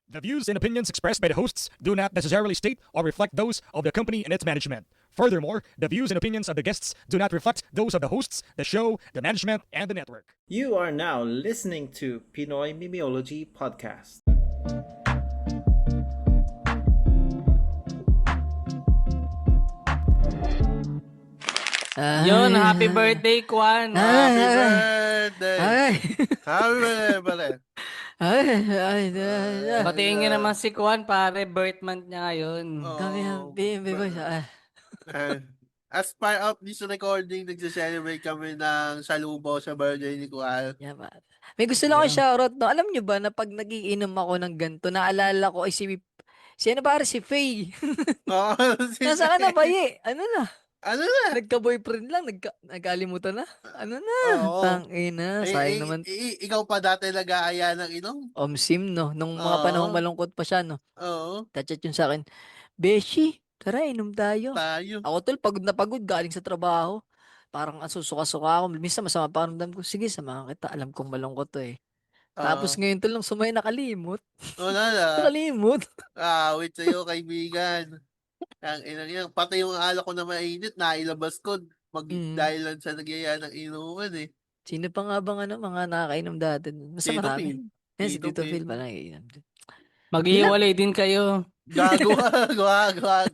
The views and opinions expressed by the hosts do not necessarily state or reflect those of the company and its management. Furthermore, the views and opinions of the guests do not reflect those of the hosts, the show, the management, and the network. You are now listening to Pinoy Mimiology Podcast. Yun, happy birthday, Kwan. Happy Ay, birthday! ay, Happy birthday, pare! Batiin nyo naman si Kwan, pare. Birth month niya ngayon. Oh, Happy birthday. eh, as part of this recording, nagse-celebrate kami ng salubo sa birthday ni Kual. Yeah, man. May gusto lang ako shoutout, no? Alam nyo ba na pag nagiinom ako ng ganito, naalala ko ay si ano pare, si Faye. Oo, Nasa ka na ba, ye? Ano na? Ano na? Nagka-boyfriend lang, nagkalimutan na. Ano na? Oo. Tangina, sayang naman. Ikaw pa dati nag-aaya ng inom? Omsim, no? Nung mga panahong Oo. malungkot pa siya, no? Oo, Kachat yun sa akin, Beshi, tara, inom tayo. tayo. Ako tol, pagod na pagod, galing sa trabaho. Parang susuka-suka ako. Minsan masama pakiramdam ko. Sige, samahan kita. Alam kong malungkot to eh. Tapos Oo. ngayon tol, nung sumay nakalimot. Wala na. Nakalimot. Wait sa'yo, kaibigan. Ang inang yan. Pati yung alak ko na mainit, nailabas ko. Mm. Dahil lang sa nagyaya ng inuman eh. Sino pa nga bang mga nakakainom dati? Basta Tito marami. Phil. Yan, si Tito Tito Phil. Phil pala naiinom. Maghiwalay din kayo. Gago, wag, wag.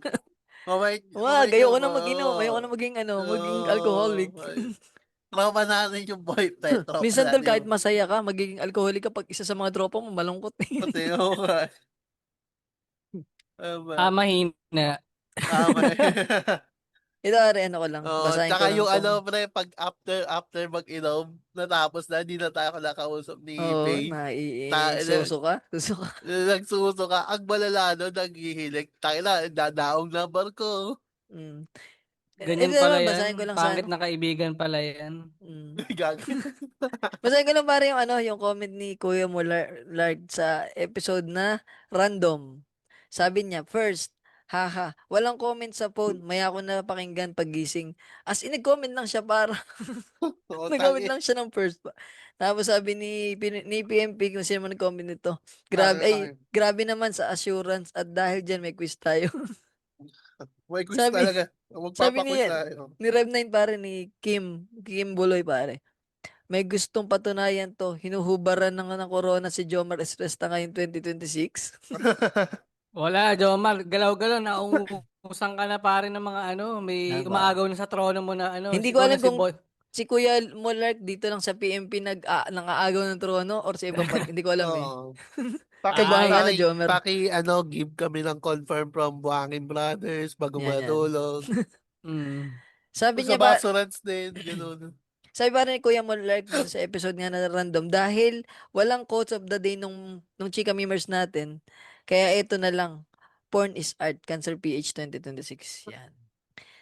Mabait. Wag, mabait ayoko yun, na mag-inom. Ayoko na maging alcoholic. Tropa natin yung boyfriend. Tropa Minsan tol, natin kahit yung- masaya ka, magiging alcoholic ka pag isa sa mga tropa mo, malungkot. Pati ako ka. Tama. Mahina. Tama. Ito, ano ko lang. Basahin ko Tsaka lang yung tong- pre, pag after mag-inom, natapos na, hindi na tayo nakausap ni Oo, Faye. suso ka. Suso ka. Nagsuso ka, ang malala no, naghihilik. Tayo na, dadaong na barko. Mm. Ganyan Ito pala naman, yan. basahin ko lang Pangit sa na kaibigan pala yan. Gago. Basahin ko lang pare yung comment ni Kuya mo Lard sa episode na random. Sabi niya, first, haha, walang comment sa phone, maya ako napakinggan pagising. As in, nag-comment lang siya para, Oo, nag-comment tangi. lang siya ng first. Tapos sabi ni PMP, kung sino man nag-comment nito, Tangi. grabe naman sa assurance at dahil dyan may quiz tayo. May quiz Sabi- talaga. sabi Magpapaquiz niya, tayo. ni Rev9 pare ni Kim Buloy pare. May gustong patunayan to. Hinuhubaran ng corona si Jomar Estresta ngayong 2026. Wala, Jomar. Galaw-galaw. Naungusan ka na pare ng mga may Diba? umaagaw na sa trono mo na Hindi ko siguro alam na si kung Boy. si Kuya Molark dito lang sa PMP nangaagaw ng trono or sa ibang hindi ko alam eh. Oo. Kabahan na, Jomer. Give kami ng confirm from Buhangin Brothers bago Yan, yan. matulog. Mm. Sabi Sa niya ba, Basurans din, gano'n. sabi pa rin ni Kuya Molark dito sa episode nga na random dahil walang quotes of the day nung Chika Memers natin. Kaya ito na lang. Porn is art. Cancer PH 2026. Yan.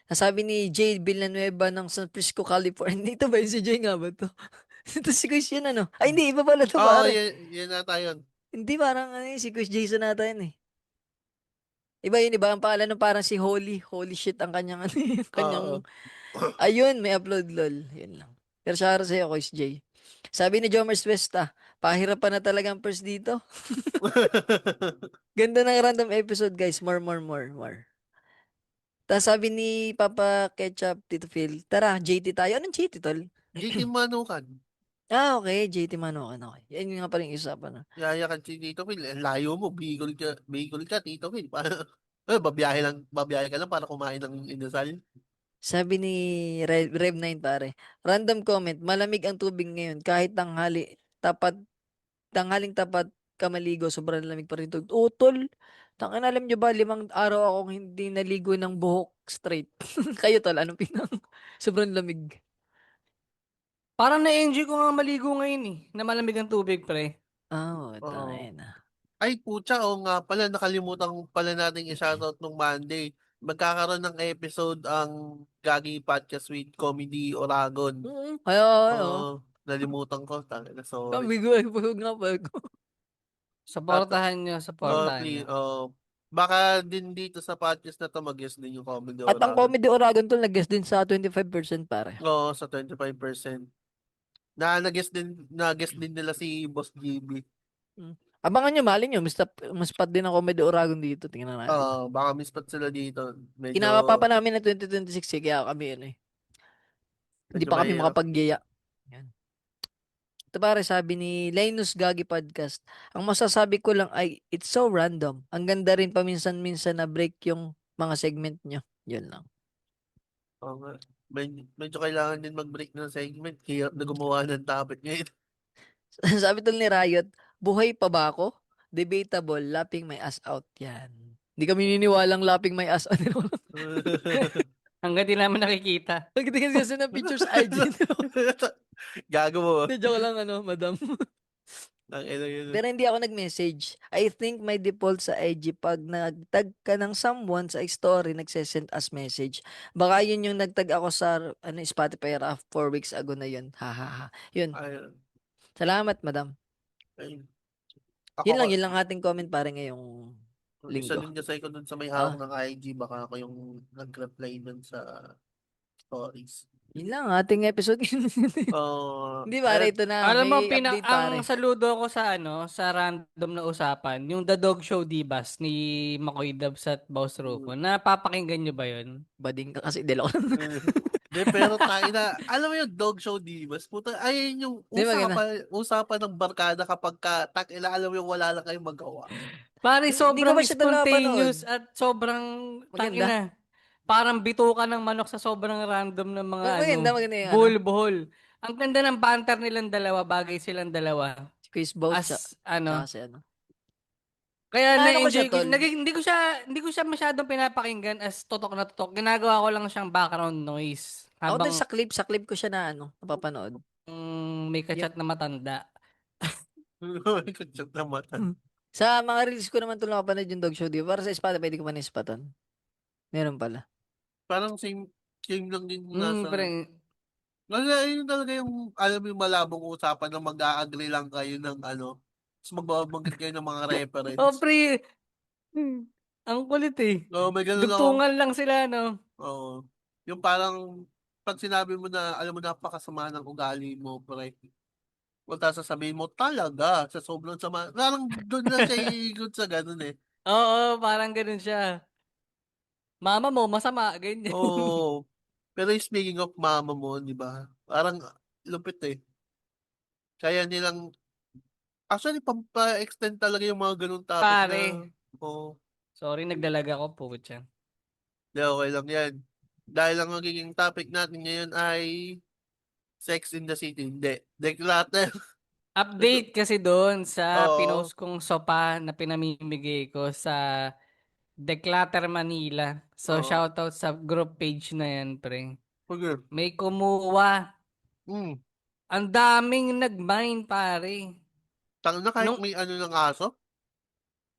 Nasabi ni Jay Villanueva ng San Francisco, California. Dito ba yun si Jay nga ba to? Ito si Chris yun ano? Ay hindi, iba pala to Oo, pare. yan nata yun. Hindi, parang si Chris Jason nata yun eh. Iba yun, iba. Ang pangalan ng parang si Holy. Holy shit ang kanyang kanyang... Ayun, may upload lol. Yun lang. Pero shoutout sa'yo, Chris J. Sabi ni Jomers Westa, pahirapan na talaga ang first dito. Ganda ng random episode, guys. More. Tapos sabi ni Papa Ketchup, Tito Phil, tara, JT tayo. Anong JT, tol? Gigi Manukan. Okay, JT Manokan. Okay. Yan yung nga pala yung usapan. Yayakan si Tito Phil. Ang layo mo, Bicol ka, Tito Phil. Babiyahe ka lang para kumain ng inasal. Sabi ni Rev9 pare, random comment, malamig ang tubig ngayon kahit tanghaling tapat ka maligo, sobrang lamig pa rin. Tol, tangin alam nyo ba, 5 araw akong hindi naligo ng buhok straight. Kayo tol, anong pinang? Sobrang lamig. Parang na-enjoy ko nga maligo ngayon na malamig ang tubig, pre. Oo, Oo. tangin na. Ay, putya, o nga pala, nakalimutan pala natin i-shoutout nung Monday. Magkakaroon ng episode ang Gagi Podcast with Comedy Oragon. Ay. Nalimutan ko. Sorry. Kabigo ay pagod nga pa ako. Supportahan nyo, Please, nyo. baka din dito sa podcast na to mag-guest din yung Comedy At ang Oragon. Comedy Oragon tol, nag-guest din sa 25% pare. Oo, sa 25%. Na nag-guest din nila si Boss GB. Abangan nyo, mali nyo. Mas pat din ang Comedy Oragon dito. Tingnan natin. Baka mispat sila dito. Medyo, Kinakapa pa namin na 2026 eh, kaya kami hindi medyo pa kami mahirap. makapag-giya. Yan. Ito pare, sabi ni Linus Gagi Podcast, ang masasabi ko lang ay, it's so random. Ang ganda rin paminsan-minsan na break yung mga segment nyo. Yun lang. Oo nga. Medyo kailangan din mag-break ng segment. Hirap na gumawa ng topic ngayon. Sabi tol ni Riot, buhay pa ba ako? Debatable, lapping my ass out. Yan. Hindi kami niniwalang lapping my ass out. Hanggang di namin nakikita. Nagtigas kasi ng picture sa IG. Gago mo. Hindi, joke lang, madam. Ang ina yun. Pero hindi ako nag-message. I think my default sa IG, pag nagtag ka ng someone sa story, nagsesend as message. Baka yun yung nagtag ako sa Spotify rap 4 weeks ago na yun. Ha ha ha. Yun. Ayun. Salamat, madam. Ayun. Yun lang ating comment pare ngayong Isa linggo. din kasi ako dun sa may Ah. hawak ng IG. Baka ako yung nag-reply dun sa stories. Yun lang ating episode. Hindi pare, ito na. Alam mo, May update pare. ang saludo ko sa sa random na usapan, yung The Dog Show Divas ni Makoy Dubs at Boss Rufo. Napapakinggan nyo ba yun? Bading ka kasi dilo. De, pero tayo na, alam mo yung dog show divas, puta, ayun yung Di ba ganun? usapan ng barkada kapag ila alam mo yung wala lang kayong magawa. Pare, Hindi ko sobrang ba siya dalawa spontaneous panood? at sobrang Maganda. tangina. Parang bituka ng manok sa sobrang random ng mga Maganda yung buhol-buhol. Ang ganda ng banter nilang dalawa, bagay silang dalawa. Si Chris Bout As si ano. Kaya Ano ko siya, na-enjoy ko. tol? Hindi ko siya masyadong pinapakinggan as totok na totok. Ginagawa ko lang siyang background noise. Ako Habang din sa clip ko siya na napapanood. may kachat na matanda. Kutsak na mata. Sa mga reels ko naman tol napapanood yung dog show, di ba? Para sa Spotify, di ko pa na-spatan. Meron pala. Parang same lang din nasa. Pre, Yun talaga yung, alam mo yung malabong usapan na mag-a-agree lang kayo ng ano. Tapos magbabanggit kayo ng mga reference. pre. Ang kulit eh. Oo, may ganun ako. Dugtungan lang sila, no? Oo. Yung parang, pag sinabi mo na, alam mo, napakasama ng ugali mo, pre. Punta sasabihin mo, talaga, sa sobrang sama. Parang doon na siya iikot sa ganun eh. Oo, parang ganun siya. Mama mo, masama, ganyan. Oo. Pero speaking of mama mo, di ba? Parang lupit eh. Kaya nilang, actually, pampa-extend talaga yung mga ganun topic Pare. na, oo. Sorry, nagdalaga ko, putya. Di, okay lang yan. Dahil ang magiging topic natin ngayon ay Sex in the City. Hindi. Declutter. Update kasi doon sa Oo. pinost kong sopa na pinamimigay ko sa Declutter Manila. So, Oo. shoutout sa group page na yan, pre. Okay. May kumuha. Hmm. Ang daming nag-mine, pare. Tang na kahit Nung, may ano ng aso?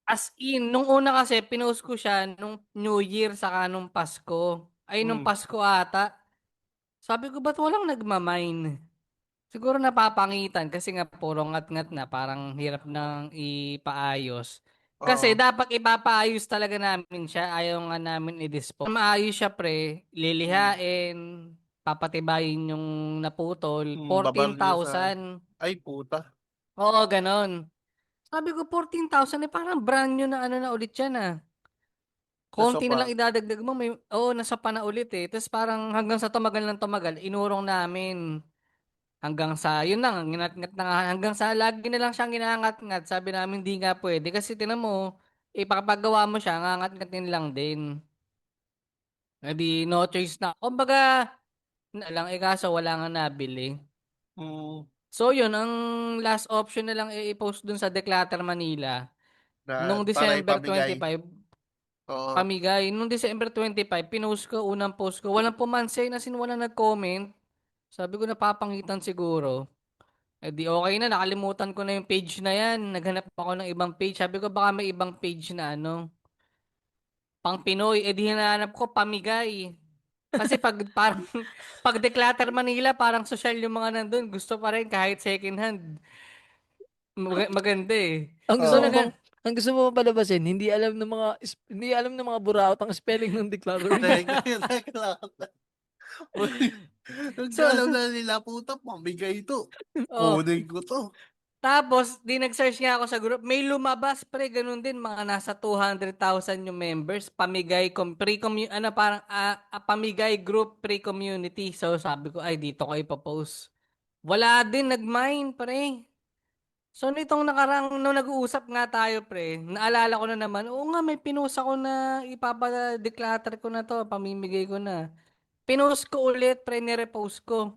as in, nung una kasi, pinost ko siya nung New Year saka nung Pasko. Ay, nung Pasko ata. Sabi ko, ba't walang nagmamine? Siguro napapangitan kasi nga puro ngat-ngat na parang hirap nang ipaayos. Kasi Oo. dapat ipapaayos talaga namin siya. Ayaw nga namin i-dispose. Maayos siya pre, lilihain, papatibayin yung naputol. Babaril sa... 14,000. Ay, puta. Oo, ganon. Sabi ko 14,000 eh parang brand new na na ulit yan ah. Konti na Nasopa. lang idadagdag mo. Nasa pa na ulit eh. Tapos parang hanggang sa tumagal ng tumagal, inurong namin. Hanggang sa, yun lang, ngat na nga, hanggang sa lagi na lang siyang ginangat-ngat. Sabi namin, hindi nga pwede. Kasi tinan mo, ipapagawa mo siya, ngangat-ngatin lang din. Di no choice na. Kumbaga, lang, kaso wala nga nabili. Hmm. So yun, ang last option na lang i-post dun sa Declutter Manila. Nung Para December ipamigay. 25, Oo. pamigay. Nung December 25, pinost ko, unang post ko. Walang pumansin, as in walang nag-comment. Sabi ko napapangitan siguro. Eh di okay na, nakalimutan ko na yung page na yan. Naghanap ako ng ibang page. Sabi ko baka may ibang page na pang Pinoy. Eh di hinahanap ko pamigay. Kasi parang pag Declutter Manila, parang social yung mga nandun. Gusto pa rin kahit second hand. Maganda eh. Ang gusto So mo Oo. bang ang gusto mo bang palabasin, hindi alam ng mga buraot ang spelling ng declaro. Teka lang. So, Alam na nila, puta, pamigay ito. oh, Kunin ko to. Tapos, di nag-search nga ako sa group. May lumabas, pre, ganun din. Mga nasa 200,000 yung members. Pamigay, ano, parang, pamigay group pre-community. So, sabi ko, ay, dito ko ipopost. Wala din, nag-mine, pre. So, nitong nakarang, nung nag-uusap nga tayo, pre, naalala ko na naman, oo nga, may pinost ako na ipapa-declutter ko na to, pamimigay ko na. Pinost ko ulit, pre, nirepost ko.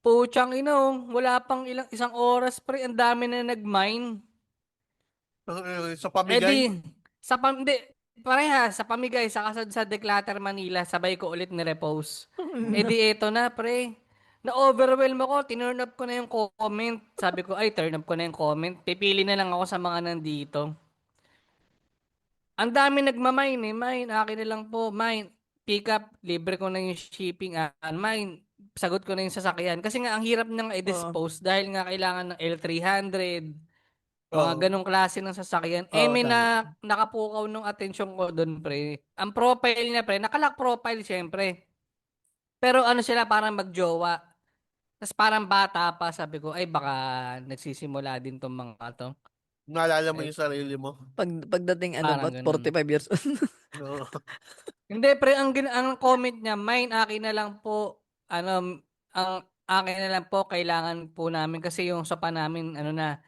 Puchang ina, oh, wala pang isang oras, pre, ang dami na nag-mine. Sa Eh di, pamigay. hindi, pareha, sa pamigay, sa Declutter Manila, sabay ko ulit ni-repost. Eh di, eto na, pre. Na-overwhelm ako, tinurn up ko na yung comment. Sabi ko, ay, turn up ko na yung comment. Pipili na lang ako sa mga nandito. Ang dami nagmamine eh. Mine, akin na lang po. Mine, pick up, libre ko na yung shipping. Mine, sagot ko na yung sasakyan. Kasi nga, ang hirap nang Oo. i-dispose dahil nga kailangan ng L300, mga Oo. ganong klase ng sasakyan. Eh, Oo, may tama. nakapukaw nung atensyon ko doon, pre. Ang profile niya, pre, nakalock profile, syempre. Pero ano sila, parang magjowa. Tapos parang bata pa, sabi ko, ay baka nagsisimula din tong mga to. Naalala mo Eh, yung sarili mo. Pagdating ano ba, parang ganun. 45 years old. Oo. Hindi, pre, ang comment niya, mine, akin na lang po, ang akin na lang po, kailangan po namin kasi yung sopa namin, ano na,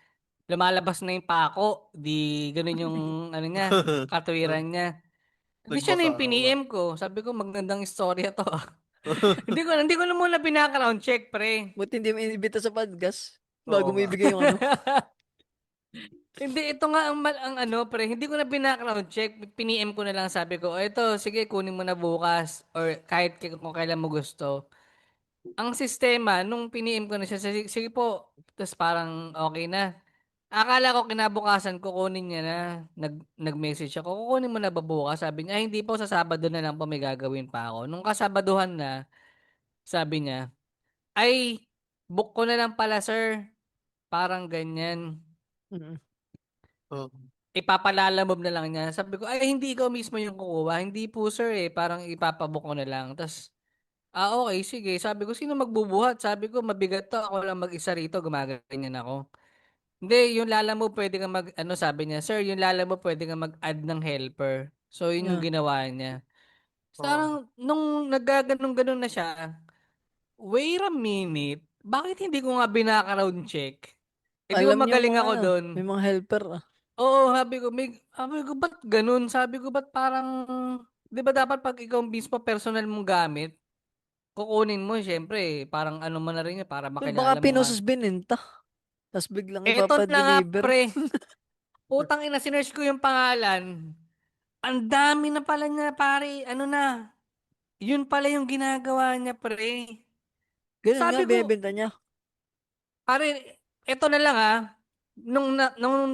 lumalabas na yung pako. Di, ganun yung, ano niya, katwiran niya. Hindi siya na yung Nagbabawa. piniem ko. Sabi ko, magandang istorya to. Hindi ko na muna pinaka-round check, pre. Buti hindi mo inibita sa podcast Oo bago mo nga. ibigay yung ano. Hindi, ito nga ang ano, pre. Hindi ko na pinaka-round check. Piniem ko na lang, sabi ko, ito, sige, kunin mo na bukas. Or kahit kung kailan mo gusto. Ang sistema, nung piniem ko na siya, sige, sige po. Tapos parang okay na. Akala ko kinabukasan kukunin niya na. Nag-message ako, kukunin mo na ba bukas? Sabi niya, "Ay, hindi po, sa Sabado na lang po may gagawin pa ako." Nung kasabaduhan na, sabi niya, "Ay, book ko na lang pala, sir." Parang ganyan. Mm. Oo. Ipapalalamob na lang niya. Sabi ko, "Ay, hindi ikaw mismo yung kukuha." "Hindi po, sir, eh. Parang ipapabook ko na lang." Tapos, okay, sige. Sabi ko, "Sino magbubuhat?" Sabi ko, "Mabigat to. Ako lang mag-isa rito. Gumaganyan ako." "Hindi, yung Lala mo pwede kang ano," sabi niya, "Sir, yung Lala mo pwede kang mag-add ng helper." So, yun yung Yeah. ginawa niya. Oo. Parang, nung naggaganong-ganon na siya, wait a minute, bakit hindi ko nga binaka-round check? Eh, di ba Alam niyo magaling mga ako ano, doon? may mga helper Oo, sabi ko, ba't ganun? Sabi ko, ba't parang, di ba dapat pag ikaw mismo personal mong gamit, kukunin mo, syempre, parang ano mo na rin yun, para Baka makilala mo nga. pinusos bininta. Tapos biglang Eto na nga, ipapadeliver. pre. Putang ina, sinearch ko yung pangalan. Ang dami na pala niya, pare. Ano na? Yun pala yung ginagawa niya, pre. Ganun nga, Sabi ko, binibenta niya. pare, eto na lang nung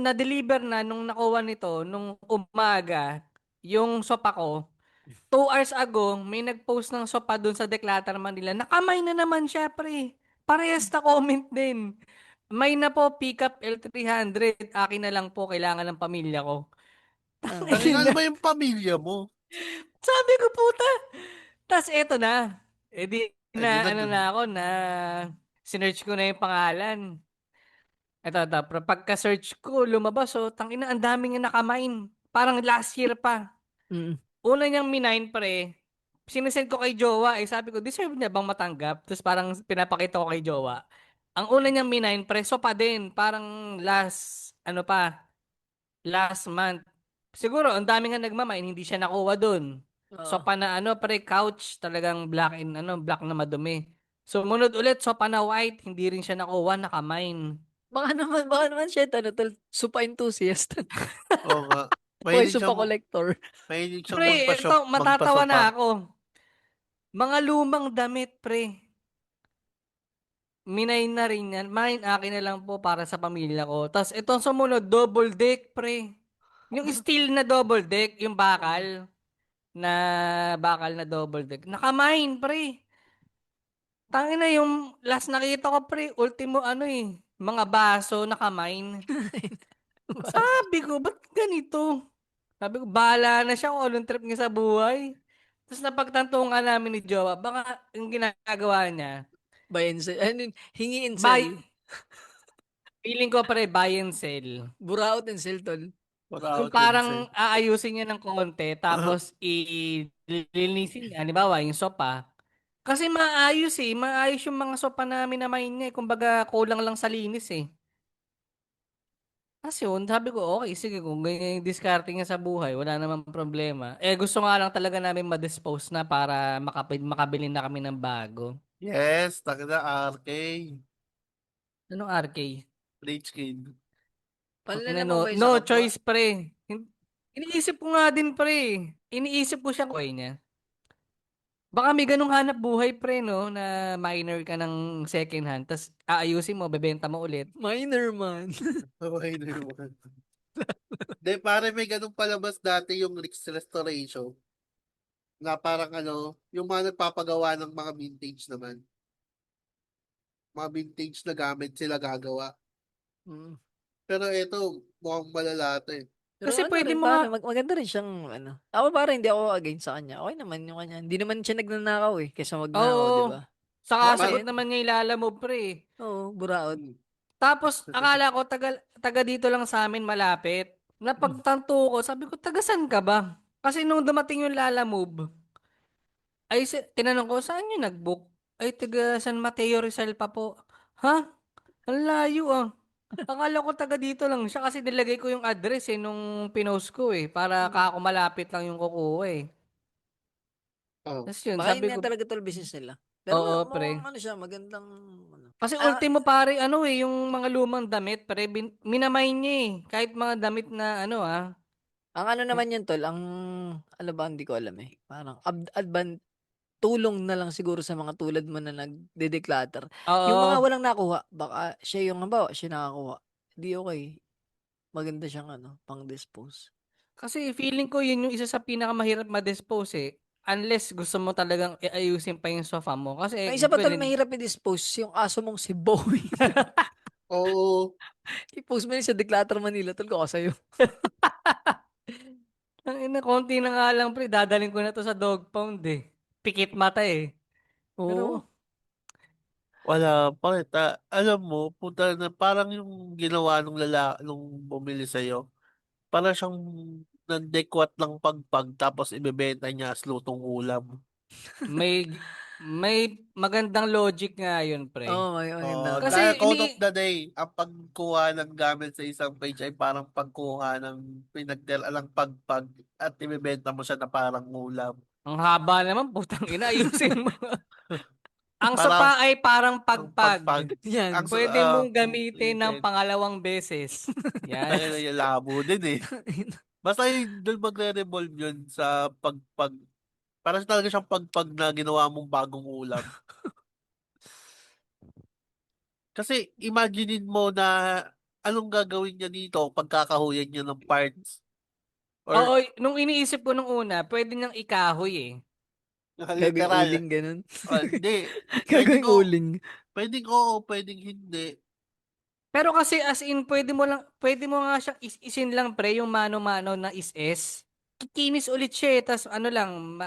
na-deliver na, nung nakuha nito, nung umaga, yung sopa ko, 2 hours ago, may nag-post ng sopa dun sa Declutter Manila. Nakamay na naman siya, pre. Parehas na comment din. May na po, pick up L300. Akin na lang po, kailangan ng pamilya ko. Ah. Tangina, Ayun ano na. ba yung pamilya mo? Sabi ko, puta. Tapos eto na. Eh di Eh, di na, na ano dun. na ako, na sinearch ko na yung pangalan. Ito. Pero pagka-search ko, lumabas, oh, tangina, ang daming nakamine. Parang last year pa. Mm. Una niyang minine, pre. Sinesend ko kay Jowa, eh. Sabi ko, deserve niya bang matanggap? Tapos parang pinapakita ko kay Jowa. Ang una niyang minine, preso pa din. Parang last month. Siguro, ang dami nga nagmamine, hindi siya nakuha dun. Oo. Sopa na pre, couch, talagang black na madumi. Sumunod ulit, sopa na white, hindi rin siya nakuha, nakamine. Baka naman siya, ano, supa enthusiast. Oo nga. O Mahilig supa siyang, collector. mahilig siyang Pre, ito, matatawa na magpasopa. ako. Mga lumang damit, pre. Minay na rin yan. Mine, akin na lang po para sa pamilya ko. Tapos itong sumunod, double deck, pre. Yung steel na double deck, yung bakal na double deck. Naka-mine, pre. Tangina yung last nakita ko, pre, ultimo mga baso naka-mine. Sabi ko, ba't ganito? Sabi ko, bahala na siya kung anong trip niya sa buhay. Tapos napagtanto nga namin ni Jowa, baka yung ginagawa niya, Buy and sell. Ano yun? Hingi and buy, sell. Feeling ko pre, buy and sell. Buraot and sell, tol. Yung Wala parang aayusin niya ng konti, tapos ililinisin niya. Halimbawa, yung sopa. Kasi maayos eh. Maayos yung mga sopa na minamain niya eh. Kumbaga, kulang lang sa linis eh. Kasi yun, sabi ko, okay, sige, kung ganyan yung discarding niya sa buhay, wala namang problema. Eh, gusto nga lang talaga namin ma-dispose na para makabili na kami ng bago. Yes, taka na RK. Anong RK? Rich Kid. Panlala mo No, ba yun sa no kapwa? choice, pre. Iniisip ko nga din, pre. Iniisip ko siya, koy niya. Baka may ganung hanap buhay, pre, no? Na minor ka ng second hand, tapos aayusin mo, bebenta mo ulit. Minor man. Okay na naman. De, pare may ganun palabas dati yung Rick's Restoration. Na parang yung mga nagpapagawa ng mga vintage naman. Mga vintage na gamit sila gagawa. Mm. Pero ito, mukhang malala to eh. Pero Kasi ano pwede rin, mo pare, nga, maganda rin siyang, ano. Ako pare, hindi ako against sa kanya. Okay naman yung kanya. Hindi naman siya nagnanakaw eh, kaysa magnakaw, di oo, ba? saka Okay sagot din. naman niya ilala mo, pre. Oo, buraot. Hmm. Tapos, akala ko, taga dito lang sa amin malapit. Napagtanto ko, sabi ko, taga saan ka ba? Kasi nung dumating yung Lala Move, ay, tinanong ko, saan yung nag-book? Ay, taga San Mateo Rizal pa po. Ha? Ang layo ah. Akala ko taga dito lang siya kasi nilagay ko yung address eh nung pinost ko eh para kako malapit lang yung kukuha eh. Oh. Tapos yun, Baka yun sabi ko, nga talaga tol business nila. Pero oo pre. mukhang ano siya, magandang, ano. Kasi Ah, ultimo pare ano eh, yung mga lumang damit pre, minamay niya eh. Kahit mga damit na ano ah. ang ano naman yun tol, ang, ano ba, hindi ko alam eh. Parang, tulong na lang siguro sa mga tulad mo na nagde-declutter. Yung mga Oo. walang nakuha, baka siya yung, halimbawa, siya nakakuha. Di okay. Maganda siyang ano, pang-dispose. Kasi feeling ko yun yung isa sa pinakamahirap ma-dispose eh. Unless gusto mo talagang iayusin pa yung sofa mo. Ang Kasi, isa pa tol, well, mahirap i-dispose yung aso mong si Bowie. Oo. I-post mo yun sa Declutter Manila, tol ko sa'yo. ang ina, konti na nga lang pre, dadalhin ko na to sa dog pound eh. Pikit mata eh. Oo. Pero, Wala pa. Alam mo, punta na parang yung ginawa nung bumili sa'yo. Para siyang nandekwat ng pagpag tapos ibebenta niya as lutong ulam. may magandang logic nga yun, pre. Oo, may maganda. Kasi, Quote of the day, ang pagkuha ng gamit sa isang page ay parang pagkuha ng pinagtiralang pagpag at ibebenta mo siya na parang ulam. ang haba naman, putang ina, ayusin mo. Ang Parang sopa ay parang ang pagpag. pagpag. Yan. Pwede mong gamitin ng Ulitin. pangalawang beses. Yan. Tayo na yung labo din eh. Basta yun, doon magre-revolve yun sa pagpag. Parang talaga siyang pagpag na ginawa mong bagong ulam. Kasi imaginein mo na anong gagawin niya dito pagkakahuyan niya ng parts. Or Oo, nung iniisip ko nung una, pwede niyang ikahoy eh. Gagawing literal. uling, ganun. Hindi. Pwedeng Gagawing uling. pwedeng oo, pwedeng hindi. Pero kasi as in, pwede mo nga siyang isin lang pre, yung mano-mano na is-es. Kikinis ulit siya eh, tas ano lang,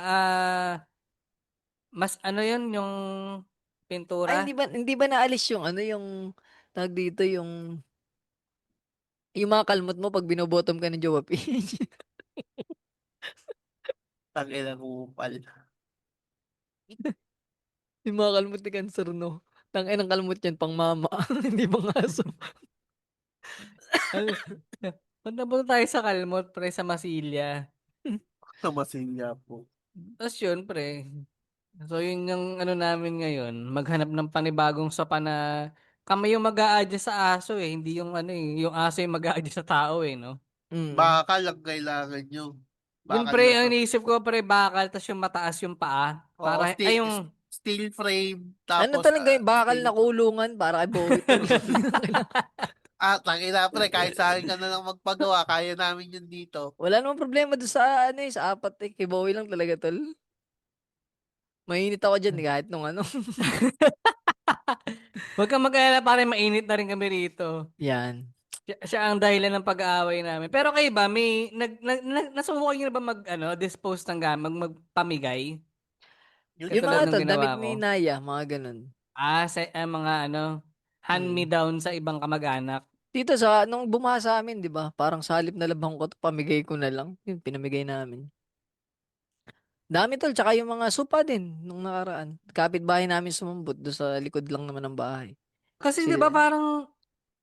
mas ano yun, yung Ay, pintura. hindi ba naalis yung ano yung tag dito yung mga kalmot mo pag binobotom ka ng Jowa Page. Tangina ng upal. Yung mga kalmot ni Cancer, no? Tangin ng kalmot yan, pang mama. Hindi pang aso. Ano- Punta po tayo sa Kalmot, pre, sa Masilya. Sa masilya po. Tapos yun, pre. So, yun yung ano namin ngayon. Maghanap ng panibagong sopa na kami yung mag-a-adjust sa aso eh. Hindi yung ano eh. Yung aso yung mag-a-adjust sa tao eh, no? Mm. Bakal lang kailangan nyo. Yun, Bakal na pre, ang to. iniisip ko, pre, bakal. Tapos yung mataas yung paa. Oo, Para, ay yung, steel frame. Ano Tapos talaga yung bakal steel. na kulungan para kay Bowie tol. Tangina pre, kahit sa akin ka na lang magpagawa, kaya namin yun dito. Wala namang problema doon sa ano eh, sa apat eh. Kay Bowie lang talaga tol. Mainit ako dyan eh, kahit nung ano. wag kang mag-alala, pare, mainit na rin kami rito. Yan. Siya ang dahilan ng pag-aaway namin. Pero kayo ba, may, nasubukan nyo na ba dispose ng gamit, magpamigay? Yun Yung Katulad mga nga. ng tol, damit ginawa ko. ni Naya, mga ganun. Sa mga Mm. hand-me-down sa ibang kamag-anak. Dito nung bumaha sa amin, di ba? Parang sa halip na labang ko, pamigay ko na lang. Yun, pinamigay namin. Dami tol, tsaka yung mga sopa din nung nakaraan. Kapitbahay namin sumambot doon sa likod lang naman ng bahay. Kasi 'di ba Sila, parang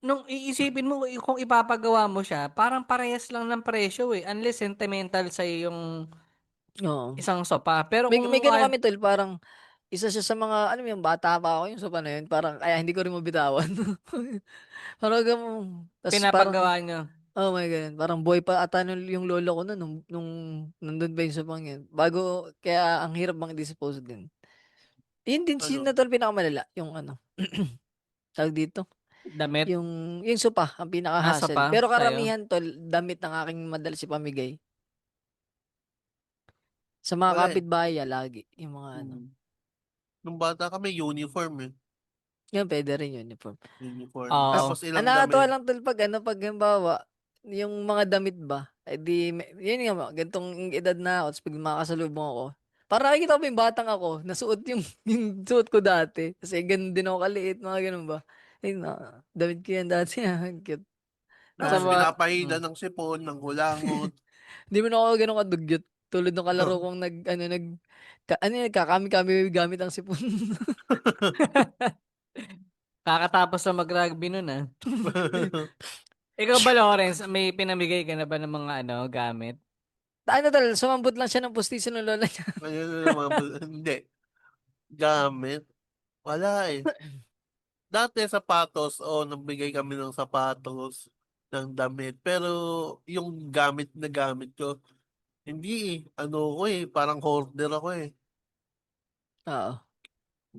nung iisipin mo kung ipapagawa mo siya, parang parehas lang ng presyo eh. Unless sentimental sa yung oo. isang sopa. Pero May kung ganun kami tol, parang isa siya sa mga, ano yung bata pa ako yung sopa na yun. Parang, kaya hindi ko rin mabitawan. Parang tas parang, pinapagawa nyo, oh my God, parang boy pa ata yung lolo ko nung nandun pa yung sopang yun. Bago, kaya ang hirap bang dispose din. Yun din, sin Ano? na tol, pinakamalala. Yung ano, tawag dito. damit, Yung sopa, ang pinaka-hassle. sopa Pero sa'yo. karamihan tol, damit ng aking madalas ipamigay. Sa mga Wala eh. kapitbahay, lagi. Yung mga ano. Hmm. Nung bata kami, uniform eh. Yan, pwede rin uniform. Uniform. Oo. Tapos Ang ilang nakakatuwa damit. lang tol pag ano, pag halimbawa, yung mga damit ba, yun nga, ganitong edad na ako, tapos pag makakasalubong ako, para nakikita ko pa yung batang ako, nasuot yung, yung suot ko dati. Kasi ganun din ako kaliit, mga ganun ba. Ay, damit ko yan dati. Cute. Sa Tapos Tapos, mga, pinapahila ng sipon, ng hulangot. hindi mo na ako ganun kadugyot. Tulad ng kalaro kong kakami-kami gamit ang sipon. kakatapos na mag-rugby nun ah. Ikaw ba, Lawrence, may pinamigay ka na ba ng mga gamit? Ano tal, sumambot lang siya ng pustiso ng lola niya. Ayun na naman. Hindi. Gamit. Wala eh. Dati sapatos, nagbigay kami ng sapatos, ng damit. Pero yung gamit na gamit ko, hindi eh. Ano ko eh, parang hoarder ako eh. Oo.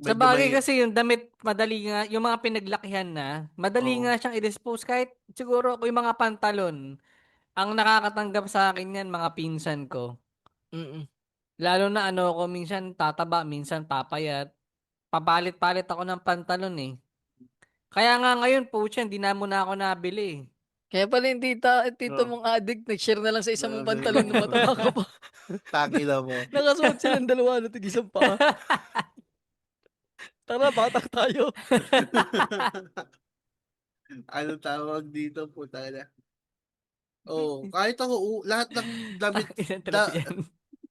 Sa Medyo bagay may, kasi yung damit, madali nga, yung mga pinaglakihan na, madali oh, nga siyang i-dispose. Kahit siguro yung mga pantalon, ang nakakatanggap sa akin yan, mga pinsan ko. Mm. Lalo na ko, minsan tataba, minsan papayat. Papalit-palit ako ng pantalon eh. Kaya nga ngayon, pucha, hindi na mo na ako nabili eh. Kaya pala yung tito oh, mong addict, nag-share na lang sa isang mong sabi pantalon mo. na mataba ka pa. Taki na mo. Nakasuot silang dalawa na tig-isang paa. Tara, batak tayo. Ano tawag dito po talaga? Oh, kahit ako, lahat ng damit, Ilan talaga da, yan?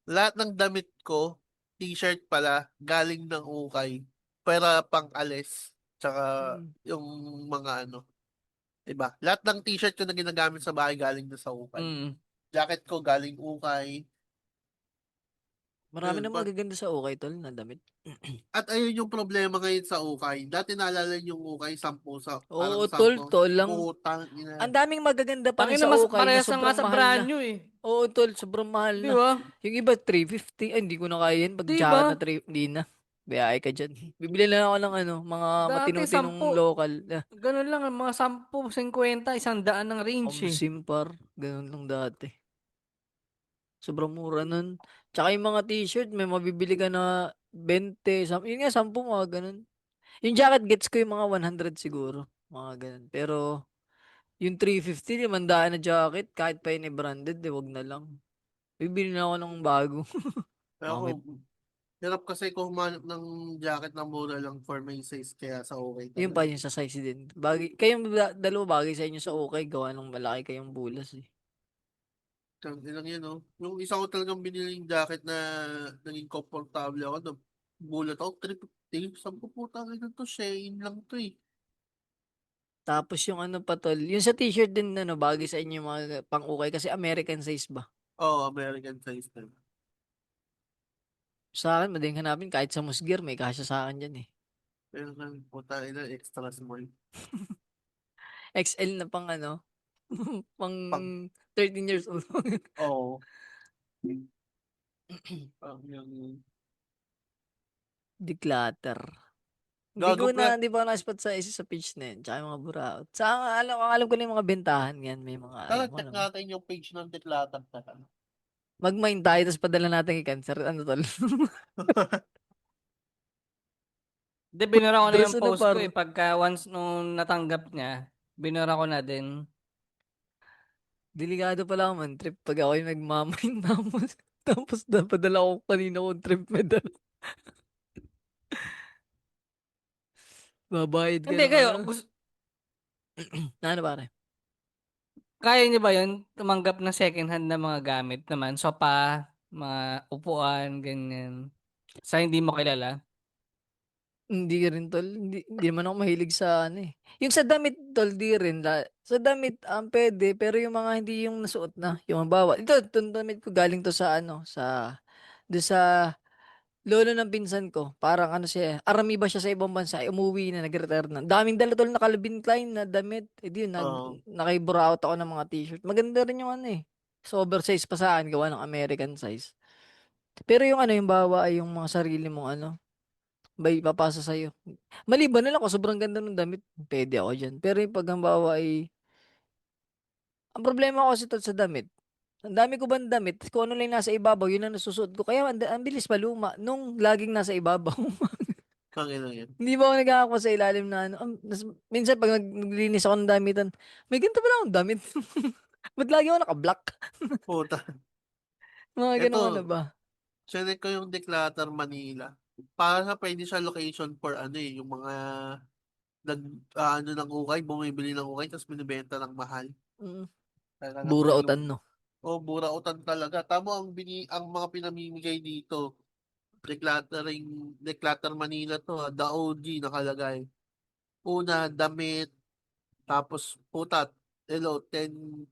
lahat ng damit ko, t-shirt pala, galing ng ukay. Pera pang alis. Tsaka Mm. yung mga ano. Diba? Lahat ng t-shirt ko na ginagamit sa bahay galing na sa ukay. Mm. Jacket ko galing ukay. Marami Ayun, namang gaganda sa ukay, tol, na damit. at ayun yung problema ngayon sa ukay. Dati naalala yung ukay, Oo, parang tol, 10. tol lang. Putang Ang ina. daming magaganda pa rin Tangina, sa mas ukay na parehas na nga sobrang sa mahal brand na. new eh. Oo, tol, sobrang mahal Di na. ba? Yung iba, 350. Ay, hindi ko na kaya yun. Pag Di jacket ba? na 3, hindi na. Bayay ka dyan. Bibili lang ako ng mga Dati matinu-tinong 10. local. Ganun lang, mga 10, 50, 100 ng range eh. Simpar. Ganun lang dati. Sobrang mura nun. Tsaka yung mga t-shirt, may mabibili ka na 20. Yun nga, 10 mga ganun. Yung jacket gets ko yung mga 100 siguro. Mga ganun. Pero yung 350, 500 na jacket, kahit pa yun branded, wag na lang. Bibili na ako ng bago. Pero ako, Pangit. hirap kasi kung humanap ng jacket na mura lang for my size. Kaya sa okay Yun pa talaga. yung sa size din. Kayong dalawa bagay sa inyo sa okay, gawa ng malaki kayong bulas eh. Ilang yun, no? Yung isa ko talagang biniling jacket na naging komportable ako. Bulat ako, 350. Sabi ko, putang ina to, Shein lang to eh. Tapos yung ano pa tol, yung sa t-shirt din bagay sa inyo yung mga pang-ukay kasi American size ba? Oo, American size na. Sa akin, madaling hanapin kahit sa Musgear, may kasya sa akin dyan eh. Pero putang ina, extra small. XL na pang pang Pag, 13 years old. oo. Yung, Declutter. gago pre. Hindi pa ako na-spot sa isa sa page na yun. Tsaka yung mga buraot. Sa alam ko na yung mga bentahan yan. May mga, Tara, alam mo check naman. natin yung page ng Declatan na. Mag-mine tayo, tapos padala natin kay cancer. Ano tol? Hindi, binura ko na Dress yung na post ko par. eh. Pagka once nung natanggap niya, binura ko na din. Delikado pala ako man trip pag ako yung nagmamine tapos napadala ko kanina kong trip medal. Babayad ka Hindi, ng kayo, gusto, Na ano pare? Kaya niyo ba yun? Tumanggap ng second hand na mga gamit naman? Sopa, mga upuan, ganyan. Sa hindi mo kilala? Hindi rin tol, hindi naman ako mahilig sa ano eh. Yung sa damit tol, di rin. Sa damit, pwede, pero yung mga hindi yung nasuot na, yung halimbawa, itong damit ko galing to sa ano, doon sa lolo ng pinsan ko. Parang ano siya, army ba siya sa ibang bansa, umuwi na, nag-retire na. Daming dala tol na Calvin Klein na damit. Eh di yun, Oo. nakibura out ako ng mga t-shirt. Maganda rin yung ano eh. So oversize pa sa akin, gawa ng American size. Pero yung ano, yung bawa ay yung mga sarili mong ano, bay papasa sa'yo. Maliban na lang kung sobrang ganda ng damit, pwede ako dyan. Pero yung paghambawa ay, ang problema ko kasi tol sa damit, ang dami ko bang damit, kung ano lang nasa ibabaw, yun ang nasusuot ko. Kaya ang bilis maluma nung laging nasa ibabaw. Kangina yan. Hindi ba ako nagkakakuha sa ilalim na ano. Minsan pag naglinis ako ng damitan, may ganito pala akong damit. Ba't lagi ako naka-black? Puta. Mga ganun ano Ito, ba? chinek ko yung Declutter Manila. Para sa pwede siya location for ano eh, yung mga ano ng ukay, bumibili ng ukay, tapos binibenta ng mahal. Mm. Talagang Burautan yung, no. burautan talaga. Tamo ang mga pinamimigay dito. Declutter Manila to, the OG nakalagay. Una, damit, tapos putat, hello, 10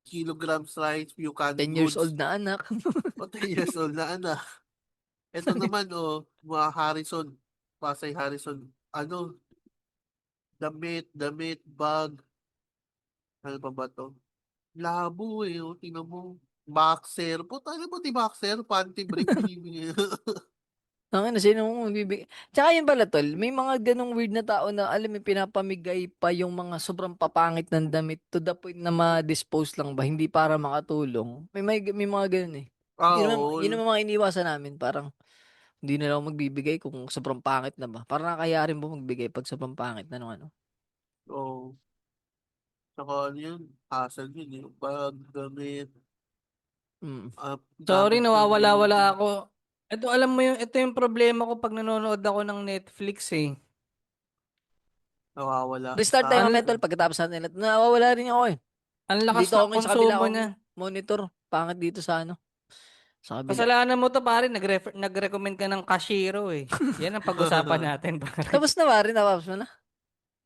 kilograms rice, few canned 10 years goods. old na anak. O 10 years old na anak. Ito naman, mga Harrison, Pasay Harrison, ano, damit, bag, ano pa ba to? Labo eh, tingnan mo. Boxer. Puta, ano mo di boxer? Panty break, binibigay. Ang ano, sino mo magbibigay? Tsaka yun pala, tol, may mga ganong weird na tao na, alam mo, pinapamigay pa yung mga sobrang papangit ng damit to the point na ma-dispose lang ba, hindi para makatulong. May mga ganon eh. Ah, Yun oo. naman mga iniwasan namin, parang, hindi na lang ako magbibigay kung sobrang pangit na ba. Parang nakakaya rin ba magbigay pag sobrang pangit na nung ano. Oo. Saka ano yun, hassle yun eh. Bag, damit, Mm. Sorry, gamit na daily. nawawala-wala ako. Ito, alam mo yung, ito yung problema ko pag nanonood ako ng Netflix eh. Nawawala. Restart Sa tayo Ang, mamaya, tol, pagkatapos natin. Nawawala rin ako eh. ang lakas Dito ako ng ngayon sa kabila konsumo kong niya. monitor. Pangit dito sa ano, sa kabila. Kasalanan mo to pare, nag-recommend ka ng Kashiro eh. Yan ang pag-usapan natin pare. Tapos na ba rin? Tapos mo na?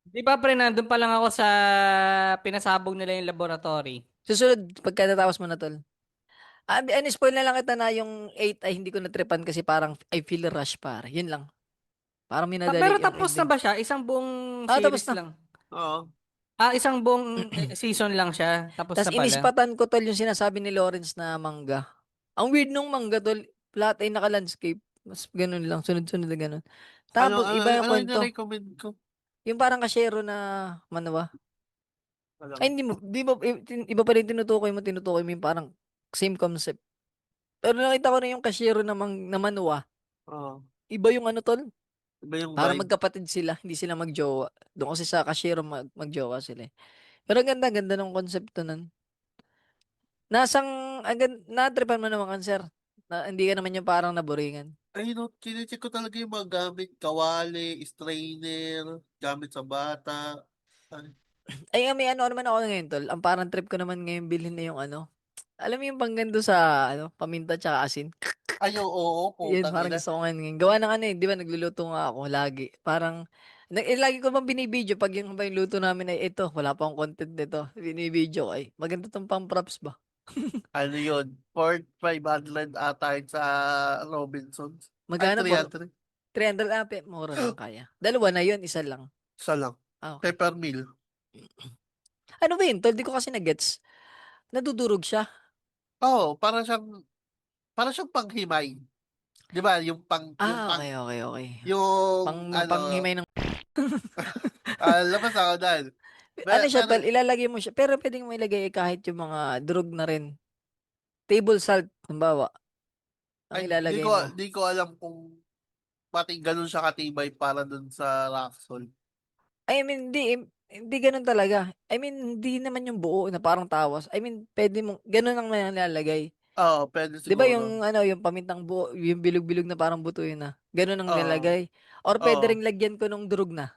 Di ba pre, nandun pa lang ako sa pinasabog nila yung laboratory. Susunod, pagka natapos mo na, tol. Spoil na lang kita na yung 8 ay hindi ko natripan kasi parang I feel rush pare. Yun lang. Parang Pero minadali yung tapos na ending. ba siya? Isang buong Tapos series na. lang. Oo. Isang buong season lang siya. Tapos Tapos na pala. inispatan ko tol yung sinasabi ni Lawrence na manga. Ang weird nung manga tol. Lahat ay naka-landscape. Mas ganun lang. Sunod-sunod na ganun. Ano, Tapos ano, iba yung ano yung kwento. na-recommend ko? Yung parang kasyero na manawa. Ay Alam. hindi mo. Di ba, iba pa rin tinutukoy mo yung parang same concept. Pero nakita ko na yung kasyero na manwa. Oo. Iba yung ano tol. Iba yung Para vibe. magkapatid sila, hindi sila magjowa. Doon kasi sa cashier magjowa sila eh. Pero ang ganda ng konsepto nun. Natripan mo naman sir. Na, hindi ka naman yung parang naboringan. Ay, no, chinecheck ko talaga yung mga gamit. Kawali, strainer, gamit sa bata. Ay, Ay, may ano naman ako ngayon, tol. Ang parang trip ko naman ngayon bilhin na yung ano. Alam mo yung panggando sa ano, paminta tsaka asin. oo, Yun, putang parang ina. gusto ko ngayon. Gawa ng ano eh, di ba nagluluto nga ako lagi. Parang, lagi ko bang binibideo pag yung ba yung luto namin ay ito, wala pa akong content nito. Binibideo ko ay, maganda tong pang props ba? Ano yun? Port 500 ata yun sa Robinsons. Ay, Magkano po? 300. 300 mura lang kaya. Dalawa na yun, isa lang. Isa lang. Okay. Peppermill. Ano ba yun, tol? Di ko kasi na-gets. Nadudurog siya. Oo, para siyang panghimay. 'Di ba? Okay, okay, okay. Yung Panghimay ng... labas ako dahil. Ano siya, Pero, tol? Ilalagay mo siya. Pero pwedeng mo ilagay kahit yung mga drug na rin. Table salt, halimbawa. Ang ay, di ilalagay ko, mo. di ko alam kung pati ganun siya katibay para dun sa Roxol. I mean, hindi ganun talaga. I mean, hindi naman yung buo na parang tawas. I mean, pwede mo, ganun ang nilalagay. Oo, pwede 'Di ba siguro. yung ano, yung pamintang buo, yung bilog-bilog na parang buto yun na. Ganun ang Oo, nilalagay. Or pwede oo. ring lagyan ko nung durog na.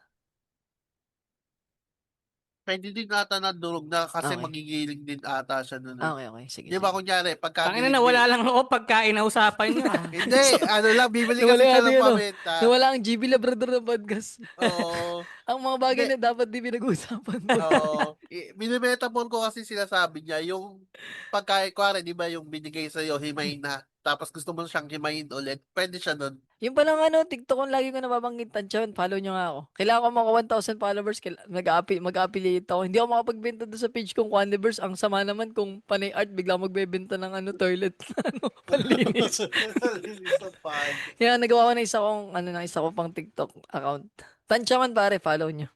Pwede din ata na durog na kasi Okay. magigiling din ata siya nun. Okay. Sige, Di ba sige. kunyari, pagka Tangina na, wala lang ako pagkain na usapan nyo ah. Hindi, ano lang, bibili Nawala kasi siya yata ng yun, no? paminta. Nawala ang GB Labrador ng podcast. Oo. Ang mga bagay Hindi. na dapat di pinag-uusapan mo. Oo. Minimetaphor ko kasi sinasabi niya, yung pagkain, kuwari, di ba yung binigay sa'yo, himayin na, tapos gusto mo siyang himayin ulit, pwede siya nun. Yung palang ano, TikTok ko lagi ko nababanggit, Tansyon, follow nyo nga ako. Kailangan ko maka 1,000 followers, mag-affiliate ako. Hindi ako makapagbenta doon sa page kong Quandiverse. Ang sama naman kung panay art, bigla magbebenta ng ano, toilet, ano, panlinis. Sa pan. Kaya nagawa ko na isa kong pang TikTok account. Tansyaman pare, follow nyo.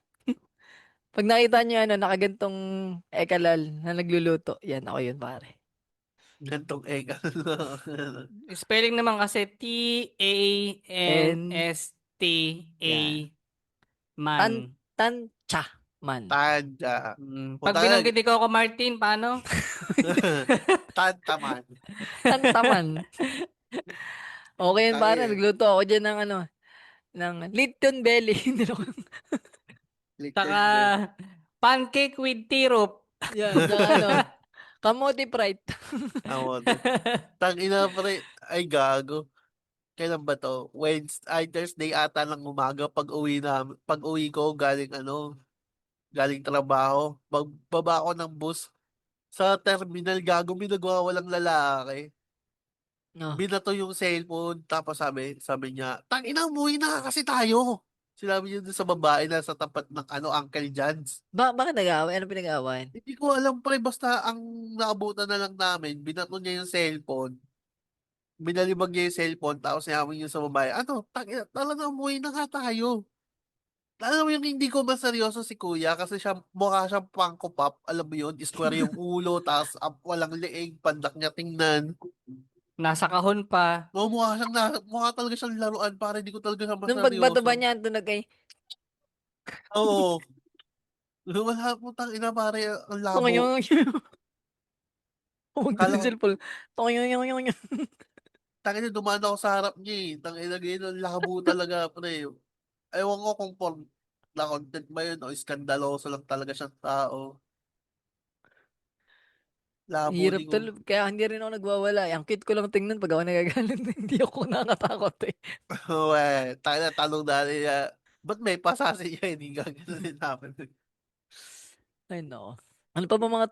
Pag nakita nyo ano, nakagantong ekalal na nagluluto, yan, ako yun pare. Gantong egg. Spelling naman kasi T-A-N-S-T-A man. Tansya man. Tanda. Pag binanggit ikaw ako Martin, paano? Tantaman. Tantaman. Okay yun pare, Tayo. nagluto ako dyan ng ano, ng Lipton Belly. Saka pancake with syrup. Yan, saka ano, kamote fried. Tangina pre, ay gago. Kailan ba to? Wednesday, Thursday ata ng umaga pag uwi ko galing trabaho. Magbaba ako ng bus sa terminal gago may nagwawalang lalaki. No. Binato yung cellphone tapos sabi niya, "Tangina, umuwi na kasi tayo." Sinabi niya dun sa babae na sa tapat ng Uncle John's. Bakit nag-aaway? Ano pinag-aawayan? Hindi ko alam pre, basta ang naabutan na lang namin, binato niya yung cellphone. Binalibag niya yung cellphone, tapos sinabi niya sa babae, ano, tangina, talaga umuwi na nga tayo. Alam mo yung hindi ko maseryoso si kuya kasi mukha siyang Funko Pop, alam mo yun, square yung ulo, tapos walang leeg, pandak niya tingnan. Nasa kahon pa. No, mukha talaga siyang laruan, para hindi ko talaga siya Nung pagbato ba maseryoso. niya, tunog kay, Oo. Wala po ina pare, ang labo. tungayong, huwag Kala yung ko, cellphone. Tungayong. tangina dumaan ako sa harap niya eh. Tangina ganyan, ang labo talaga pre. Ewan ko kung na content ba yun o iskandaloso lang talaga siyang tao. Labo Hirap din ko. tol. Kaya hindi rin ako nagwawala. Ang cute ko lang tingnan pag ako nagagalit. Hindi ako nakatakot eh. Tayo na talong dali niya. Ba't may pasasi niya? Hindi gagano din namin. Ay nako. Ano pa ba mga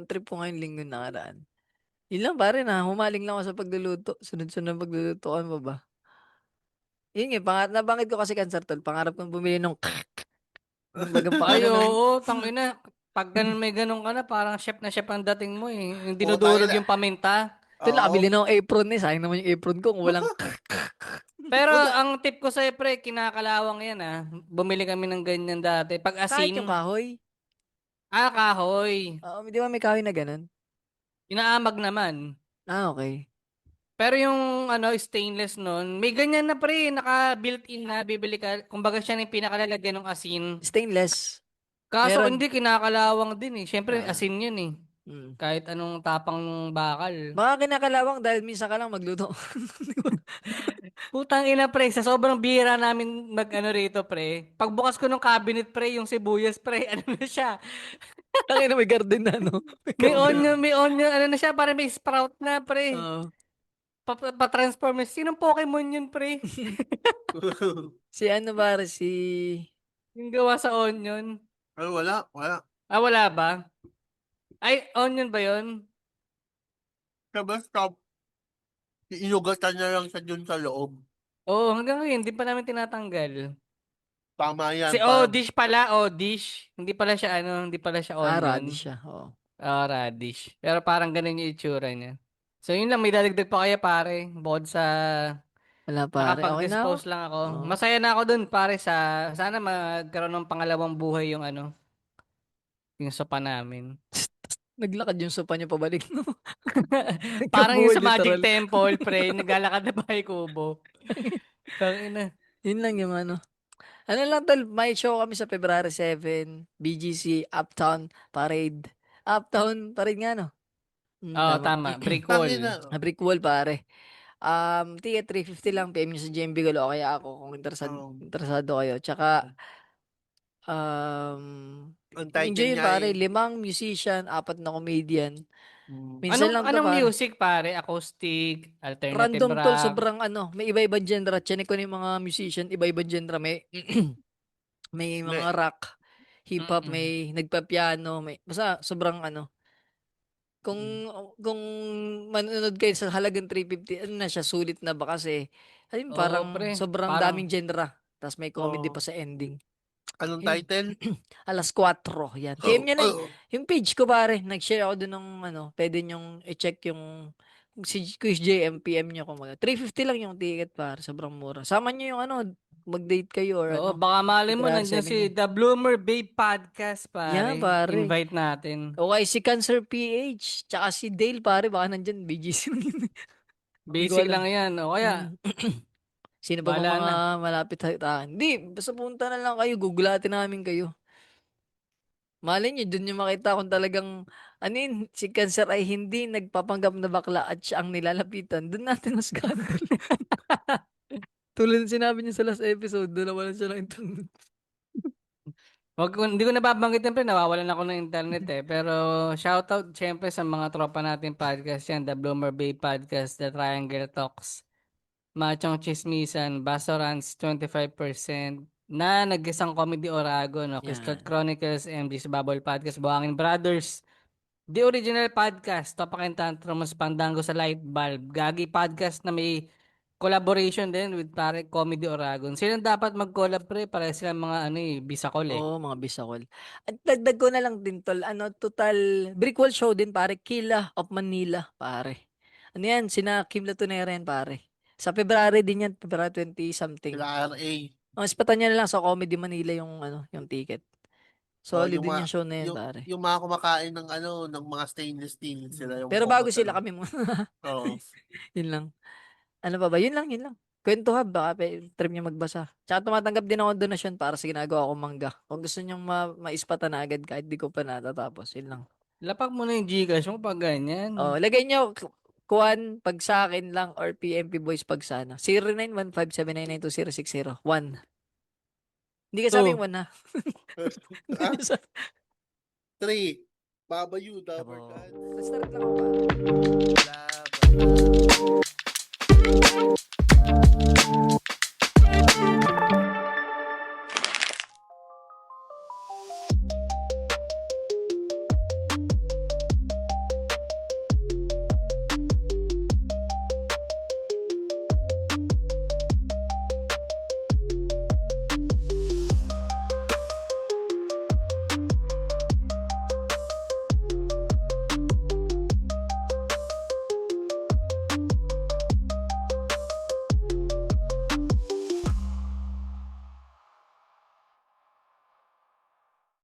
trip ko ngayon linggo na nakaraan? Yun lang pare na, humaling lang ako sa pagluluto. Sunod-sunod na pagluluto. Ano ba ba? Yun nga, nabanggit ko kasi cancer tol. Pangarap kong bumili ng yung bagang Ay, pakano ng oo, tangina. Pag ganun may ganun ka na, parang chef na chef ang dating mo eh. Yung Oo, tayo dinudurog na. yung paminta. Tol, nakabili Oo. na akong apron eh. Sayang naman yung apron ko kung walang Pero Wala. ang tip ko sa'yo, pre, kinakalawang yan ah. Bumili kami ng ganyan dati. Pag kahit asin, yung kahoy. kahoy. Oo, di ba may kahoy na ganun? Inaamag naman. Ah, okay. Pero yung stainless nun, may ganyan na pre, naka-built-in na bibili ka. Kumbaga siya yung pinakalalagyan ng asin. Stainless. Kaso Meron. hindi, kinakalawang din eh. Siyempre, Ah. asin yun eh. Kahit anong tapang ng bakal. Baka kinakalawang dahil minsan ka lang magluto. Putang ina pre, sa sobrang bihira namin rito pre. Pagbukas ko ng cabinet pre, yung sibuyas pre, ano na siya. Tangina may garden na, no? May onion, ano na siya, parang may sprout na pre. Oo. Pa-transform. Sinong Pokemon yun pre? Si ano ba, si... Yung gawa sa onion. Ay, wala. Wala ba? Ay, onion ba yun? Basta, inugatan niya lang siya dun sa loob. Oo, hanggang ngayon, hindi pa namin tinatanggal. Tama yan. Si Dish pala, Dish. Hindi pala siya hindi pala siya onion. radish siya. Oo. Radish. Pero parang ganun yung itsura niya. So yun lang, may dadagdag pa kaya pare. Bukod sa Wala pare. Okay na ako. nakapag-dispose lang ako. Oo. Masaya na ako dun pare sana magkaroon ng pangalawang buhay yung yung sopa namin. Naglakad yung sopa niya pabalik, no? Parang yung sa Nagkabuhay, Magic literal. Temple, pre, naglalakad na bahay kubo. Tangina. Yun lang yung ano. Ano lang tol, may show kami sa February 7, BGC, Uptown Parade. Uptown Parade nga, no? Oo, tama. Brick wall. Brick wall, pare. Ticket 350 lang, PM nyo sa JMB Galo, kaya ako kung interesado kayo. Tsaka, Ang Yung title enjoy niya pare, eh. 5 musician, 4 na comedian. Mm. Minsan lang to Anong pare. music pare? Acoustic, alternative Random tol, rock. sobrang may iba-ibang genre. Chinek ko na yung mga musician, iba-ibang genre. May, may Hindi. mga rock, hip-hop, Mm-mm. may nagpa-piano, basta sobrang Kung, kung manonood kayo sa halagang 350, ano na siya, sulit na ba kasi, Oo, parang pre. sobrang Parang, daming genre. Tapos may comedy pa Oo. sa ending. Anong Yun. title? Alas 4, yan. PM nyo na yung page ko pare, nag-share ako dun ng pwede nyong i-check yung kung si Quiz JM, PM nyo kung 350 lang yung ticket pare, sobrang mura. Sama nyo yung mag-date kayo or oo, baka mali mo, nandiyan i-RSM nyo. si The Bloomer Babe Podcast, Yan pare. pare. Invite natin. Okay, si Cancer PH, tsaka si Dale pare, baka nandyan, BGC. Hindi ko Basic alam. lang yan. O kaya, Sino pa bang bahala mga na. malapit sa Hindi, basta punta na lang kayo, gugulatin namin kayo. Malay nyo, dun yung makita kung talagang, si Cancer ay hindi nagpapanggap na bakla at siya ang nilalapitan. Doon natin mas gagawin. Tulad ng sinabi niya sa last episode, doon nawalan siya ng internet. Hindi ko nababanggitin pre, nawawalan ako ng internet eh. Pero shoutout syempre sa mga tropa natin podcast yan. The Bloomer Bay Podcast, The Triangle Talks, Machong Chismisan, Basorans 25%, na nag-isang comedy Orago, no? Crystal Yan. Chronicles, MG's Bubble Podcast, Buhangin Brothers, The Original Podcast, Topak and Tantrums, Pandango sa Light Bulb, Gagi Podcast na may collaboration din with pare Comedy Oragon. Sino dapat mag-collab pre? Para sila mga bisakol eh. Oo, mga bisakol. At dagdag ko na lang din tol, total, Brickwall Show din pare, Kila of Manila pare. Ano yan, sina Kim Latunera yan pare. Sa February din yan, February 20 something. Sila RA. Ispatan niya na lang sa Comedy Manila yung yung ticket. Oh, Solid din yung show na yan, pare. yung mga kumakain ng ng mga stainless steel sila yung Pero bago pumunta sila nun. kami muna. Oo. Yun lang. Ano pa ba? Yun lang, yun lang. Kwento hub, baka trip niya magbasa. Tsaka tumatanggap din ako ng donasyon para sa ginagawa kong mangga. Kung gusto niyong maispatan na agad kahit di ko pa natatapos, yun lang. Lapak mo na yung Gcash mo pag ganyan. Oh, lagay niyo kuan pag sa akin lang or PMP Boys pag sana. 0915799260. 1. Hindi ka sabing 1 ha. Ah, Hindi ka sabing. 3. Baba you, Abo. Dabber God. Basta lang ako.